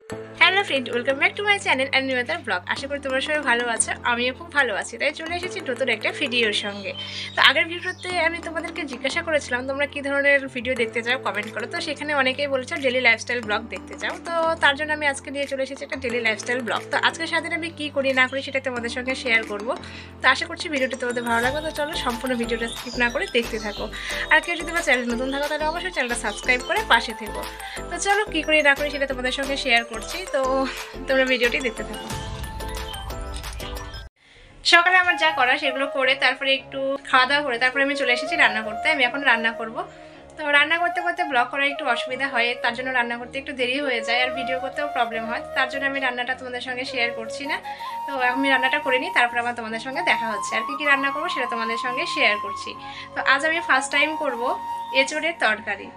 Hello friend, welcome back to my channel and নিউতার blog. আশা করি তোমরা সবাই ভালো আছো, আমিও খুব ভালো আছি। তাই চলে এসেছি নতুন একটা ভিডিওর সঙ্গে। তো আগের ভিডিওতে আমি তোমাদেরকে জিজ্ঞাসা করেছিলাম তোমরা কী ধরনের ভিডিও দেখতে চাও, কমেন্ট করো। তো সেখানে অনেকেই বলেছো ডেলি লাইফস্টাইল ব্লগ দেখতে চাও। তো তার জন্য আমি আজকে নিয়ে চলে এসেছি একটা ডেলি লাইফস্টাইল ব্লগ। তো আজকের সারাদিন আমি কী করি না করি সেটা তোমাদের সঙ্গে শেয়ার করবো। তো আশা করছি ভিডিওটি তোমাদের ভালো লাগবে। তো চলো সম্পূর্ণ ভিডিওটা স্কিপ না করে দেখতে থাকো। আর কেউ যদি আমার চ্যানেল নতুন থাকো তাহলে অবশ্যই চ্যানেলটা সাবস্ক্রাইব করে পাশে থেকো। তো চলো কী করি না করি সেটা তোমাদের সঙ্গে শেয়ার করছি। তো তোমরা ভিডিওটি দেখতে থাকো। সকালে আমার যা করা সেগুলো করে তারপরে একটু খাওয়া দাওয়া করে তারপরে আমি চলে এসেছি রান্না করতে। আমি এখন রান্না করব। তো রান্না করতে করতে ব্লগ করার একটু অসুবিধা হয়, তার জন্য রান্না করতে একটু দেরি হয়ে যায় আর ভিডিও করতেও প্রবলেম হয়। তার জন্য আমি রান্নাটা তোমাদের সঙ্গে শেয়ার করছি না। তো আমি রান্নাটা করে নিই, তারপর আমার তোমাদের সঙ্গে দেখা হচ্ছে। আর কি রান্না করবো সেটা তোমাদের সঙ্গে শেয়ার করছি। তো আজ আমি ফার্স্ট টাইম করব এঁচোড়ের তরকারি।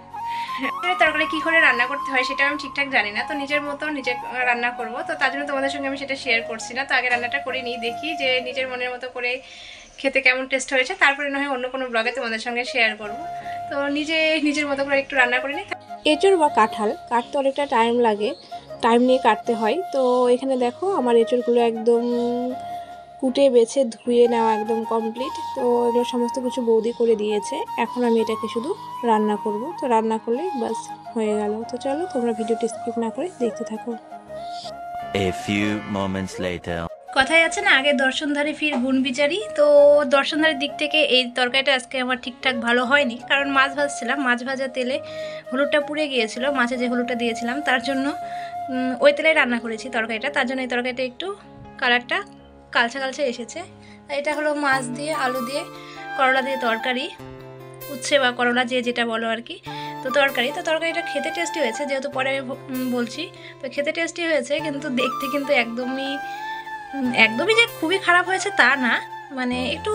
তরকারি কী করে রান্না করতে হয় সেটা আমি ঠিকঠাক জানি না। তো নিজের মতো নিজে রান্না করব। তো তার জন্য তোমাদের সঙ্গে আমি সেটা শেয়ার করছি না। তো আগে রান্নাটা করে নিই, দেখি যে নিজের মনের মতো করে খেতে কেমন টেস্ট হয়েছে, তারপরে না হয় অন্য কোনো ব্লগে তোমাদের সঙ্গে শেয়ার করব। তো নিজের মতো করে একটু রান্না করে নিই। এঁচোড় বা কাঁঠাল কাটতে অনেকটা টাইম লাগে, টাইম নিয়ে কাটতে হয়। তো এখানে দেখো আমার এঁচোড়গুলো একদম কুটে বেছে ধুয়ে নেওয়া একদম কমপ্লিট। তো এগুলো সমস্ত কিছু বৌদি করে দিয়েছে। এখন আমি এটাকে শুধু রান্না করব। তো রান্না করলে বাস হয়ে গেল। তো চলো তোমরা ভিডিওটি স্কিপ না করে দেখতে থাকো। A few moments later. কথায় আছে না, আগে দর্শনধারী ফির গুণ বিচারি। তো দর্শনধারীর দিক থেকে এই তরকারিটা আজকে আমার ঠিকঠাক ভালো হয়নি, কারণ মাছ ভাজছিলাম, মাছ ভাজা তেলে হলুদটা পুড়ে গিয়েছিল। মাছে যে হলুদটা দিয়েছিলাম তার জন্য ওই তেলে রান্না করেছি তরকারিটা, তার জন্য এই তরকারিটা একটু কালারটা কালচে কালচে এসেছে। এটা হলো মাছ দিয়ে আলু দিয়ে করলা দিয়ে তরকারি, উচ্ছে বা করলা যে যেটা বলো আর কি। তো তরকারিটা খেতে টেস্টি হয়েছে, যেহেতু পরে আমি বলছি। তো খেতে টেস্টি হয়েছে, কিন্তু দেখতে কিন্তু একদমই যে খুবই খারাপ হয়েছে তা না, মানে একটু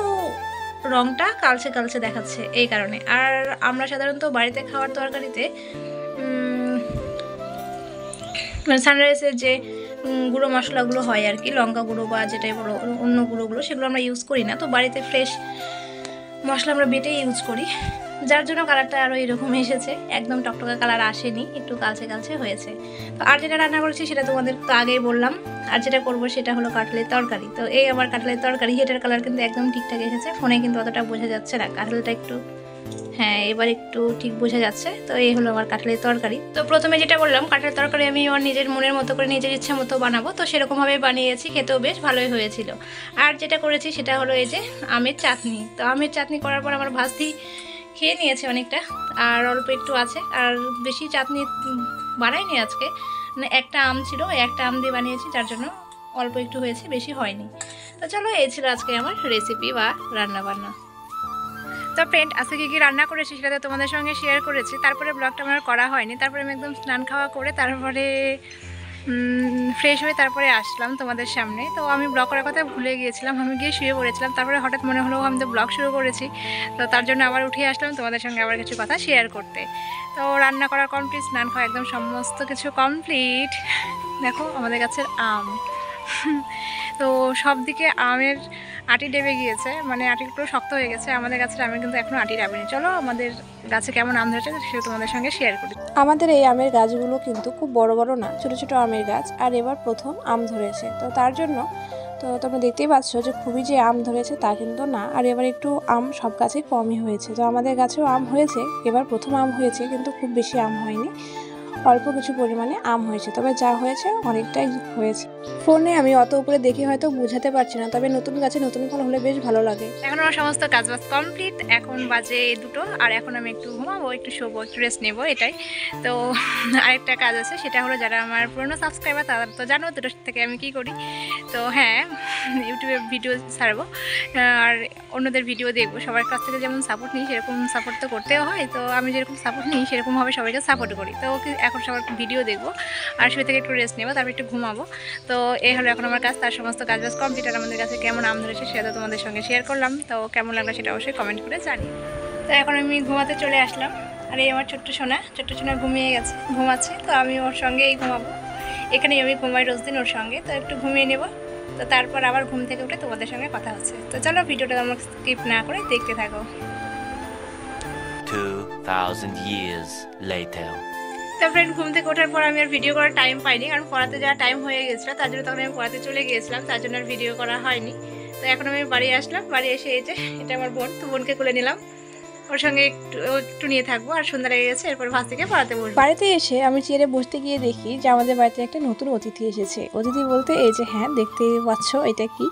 রংটা কালচে কালচে দেখাচ্ছে এই কারণে। আর আমরা সাধারণত বাড়িতে খাওয়ার তরকারিতে মানে সানরাইসের যে গুঁড়ো মশলাগুলো হয় আর কি, লঙ্কা গুঁড়ো বা যেটাই বলো অন্য গুঁড়োগুলো, সেগুলো আমরা ইউজ করি না। তো বাড়িতে ফ্রেশ মশলা আমরা বেটে ইউজ করি, যার জন্য কালারটা আরও এরকম এসেছে। একদম টকটকা কালার আসেনি, একটু কালচে কালচে হয়েছে। তো আর যেটা রান্না করেছি সেটা তোমাদের তো আগেই বললাম। আর যেটা করবো সেটা হলো কাঁঠালের তরকারি। তো এই আমার কাঁঠালের তরকারি, এটার কালার কিন্তু একদম ঠিকঠাক এসেছে। ফোনে কিন্তু অতটা বোঝা যাচ্ছে না, কাঁঠালটা একটু হ্যাঁ এবার একটু ঠিক বোঝা যাচ্ছে। তো এই হলো আমার কাঁঠালের তরকারি। তো প্রথমে যেটা বললাম, কাঁঠালের তরকারি আমি আমার নিজের মনের মতো করে নিজের ইচ্ছে মতো বানাবো। তো সেরকমভাবে বানিয়েছি, খেতেও বেশ ভালোই হয়েছিল। আর যেটা করেছি সেটা হলো এই যে আমের চাটনি। তো আমের চাটনি করার পর আমার ভাস্তি খেয়ে নিয়েছে অনেকটা, আর অল্প একটু আছে। আর বেশি চাটনি বানাইনি আজকে, মানে একটা আম ছিল, একটা আম দিয়ে বানিয়েছি, যার জন্য অল্প একটু হয়েছে, বেশি হয়নি। তো চলো, এই ছিল আজকে আমার রেসিপি বা রান্নাবান্না। তো ফ্রেন্ড, আজকে কী রান্না করেছি সেটা তো তোমাদের সঙ্গে শেয়ার করেছি। তারপরে ব্লগটা আমার করা হয়নি। তারপরে আমি একদম স্নান খাওয়া করে তারপরে ফ্রেশ হয়ে তারপরে আসলাম তোমাদের সামনে। তো আমি ব্লগ করার কথা ভুলে গিয়েছিলাম, আমি গিয়ে শুয়ে পড়েছিলাম। তারপরে হঠাৎ মনে হলো আমি তো ব্লগ শুরু করেছি। তো তার জন্য আবার উঠে আসলাম তোমাদের সঙ্গে আবার কিছু কথা শেয়ার করতে। তো রান্না করা কমপ্লিট, স্নান খাওয়া একদম সমস্ত কিছু কমপ্লিট। দেখো আমাদের গাছের আম, তো সব দিকে আমের আটি ডেবে গিয়েছে, মানে আটিগুলো শক্ত হয়ে গেছে। আমাদের গাছের আমের কিন্তু এখনও আটি ডাবেনি। চলো আমাদের গাছে কেমন আম ধরেছে সেটা তোমাদের সঙ্গে শেয়ার করি। আমাদের এই আমের গাছগুলো কিন্তু খুব বড় বড় না, ছোট ছোট আমের গাছ। আর এবার প্রথম আম ধরেছে, তো তার জন্য তো তোমরা দেখতেই পাচ্ছ যে খুবই যে আম ধরেছে তা কিন্তু না। আর এবার একটু আম সব গাছে কমই হয়েছে। তো আমাদের গাছেও আম হয়েছে, এবার প্রথম আম হয়েছে, কিন্তু খুব বেশি আম হয়নি, অল্প কিছু পরিমাণে আম হয়েছে। তবে যা হয়েছে অনেকটাই হয়েছে। ফোনে আমি অত উপরে দেখে হয়তো বোঝাতে পারছি না, তবে নতুন গাছে নতুন ফল হলে বেশ ভালো লাগে। এখন আমার সমস্ত কাজবাজ কমপ্লিট, এখন বাজে 2টো। আর এখন আমি একটু ঘুমাবো, একটু শোবো, একটু রেস্ট নেবো, এটাই। তো আরেকটা কাজ আছে, সেটা হলো যারা আমার পুরনো সাবস্ক্রাইবার তারা তো জানো 2টোর থেকে আমি কি করি। তো হ্যাঁ, ইউটিউবে ভিডিও ছাড়বো আর অন্যদের ভিডিও দেখবো। সবার কাছ থেকে যেমন সাপোর্ট নিই সেরকম সাপোর্ট তো করতেও হয়। তো আমি যেরকম সাপোর্ট নিই সেরকমভাবে সবাইকে সাপোর্ট করি। তো এখন সবার ভিডিও দেখবো আর শুয়ে থেকে একটু রেস্ট নেবো, তারপর একটু ঘুমাবো। তো এই হলো এখন আমার কাজ, তার সমস্ত কাজবাজ কমপ্লিট। আর আমাদের কাছে কেমন আম ধরেছে সেটা তোমাদের সঙ্গে শেয়ার করলাম। তো কেমন লাগলো সেটা অবশ্যই কমেন্ট করে জানি। তো এখন আমি ঘুমাতে চলে আসলাম। আর এই আমার ছোট্ট সোনা ঘুমিয়ে গেছে, ঘুমাচ্ছে। তো আমি ওর সঙ্গেই ঘুমাবো, এখানেই আমি ঘুমাই রোজ দিন ওর সঙ্গে। তো একটু ঘুমিয়ে নেব, তো তারপর আবার ঘুম থেকে উঠে তোমাদের সঙ্গে কথা হচ্ছে। তো চলো ভিডিওটা তোমরা স্কিপ না করে দেখতে থাকো। 2000 years later. তো ফ্রেন্ড ঘুম থেকে ওঠার পর আমি আর ভিডিও করার টাইম পাইনি, কারণ পড়াতে যাওয়ার টাইম হয়ে গেছিলো, তার জন্য তখন আমি পড়াতে চলে গিয়েছিলাম, তার জন্য আর ভিডিও করা হয়নি। তো এখন আমি বাড়ি আসলাম, বাড়ি এসে এই যে এটা আমার বোন, তো বোনকে কোলে নিলাম, ওর সঙ্গে একটু নিয়ে থাকবো, আর সন্ধ্যা লেগে গেছে, এরপর ভাত থেকে পড়াতে বসবো। বাড়িতে এসে আমি চেয়ারে বসতে গিয়ে দেখি যে আমাদের বাড়িতে একটা নতুন অতিথি এসেছে। অতিথি বলতে এই যে হ্যাঁ দেখতেই পাচ্ছ এটা কি,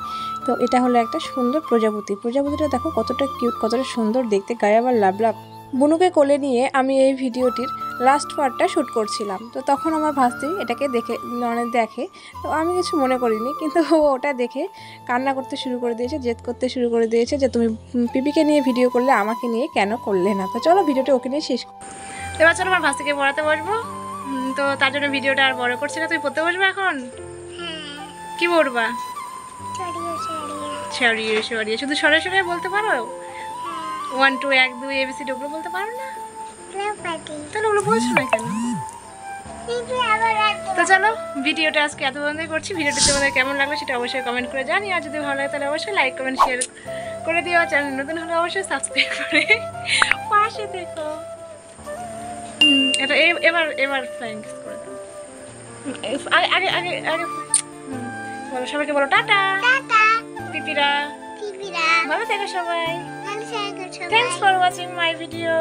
তো এটা হলো একটা সুন্দর প্রজাপতি। প্রজাপতিটা দেখো কতটা কিউট, কতটা সুন্দর দেখতে, গায়ে আবার লাভ লাভ। বুনুকে কোলে নিয়ে আমি এই ভিডিওটির লাস্ট পার্টটা শ্যুট করছিলাম। তো তখন আমার ভাস্তি এটাকে দেখে, তো আমি কিছু মনে করিনি, কিন্তু ও ওটা দেখে কান্না করতে শুরু করে দিয়েছে, জেদ করতে শুরু করে দিয়েছে যে তুমি পিপিকে নিয়ে ভিডিও করলে, আমাকে নিয়ে কেন করলে না। তো চলো ভিডিওটা ওকে নিয়ে শেষ করি। তো এবার চলো আমার ভাত থেকে পড়াতে বসবো। তো তার জন্য ভিডিওটা আর বড় করছি না। তুমি পড়তে বসবে এখন? কি পড়বা? সরিয়ে সরিয়ে, শুধু সরে সরে বলতে পারো? 1 2 1 2 ABCD ওগুলো বলতে পারো না? তাহলে ওগুলো বলছো না কেন? তো চলো ভিডিওটা আজকে এত পর্যন্তই করছি। ভিডিওটি তোমাদের কেমন লাগলো সেটা অবশ্যই কমেন্ট করে জানিও, আর যদি ভালো লাগে তাহলে অবশ্যই লাইক কমেন্ট শেয়ার করে দিও, আর চ্যানেল নতুন হলে অবশ্যই সাবস্ক্রাইব করে পাশে দেখো। এটা এবার এবার থ্যাঙ্কস করে দাও। আগে আগে আগে আগে বলো, সবাইকে বলো টাটা। পিপিরা ভালো থেকো সবাই। Thanks for watching my video.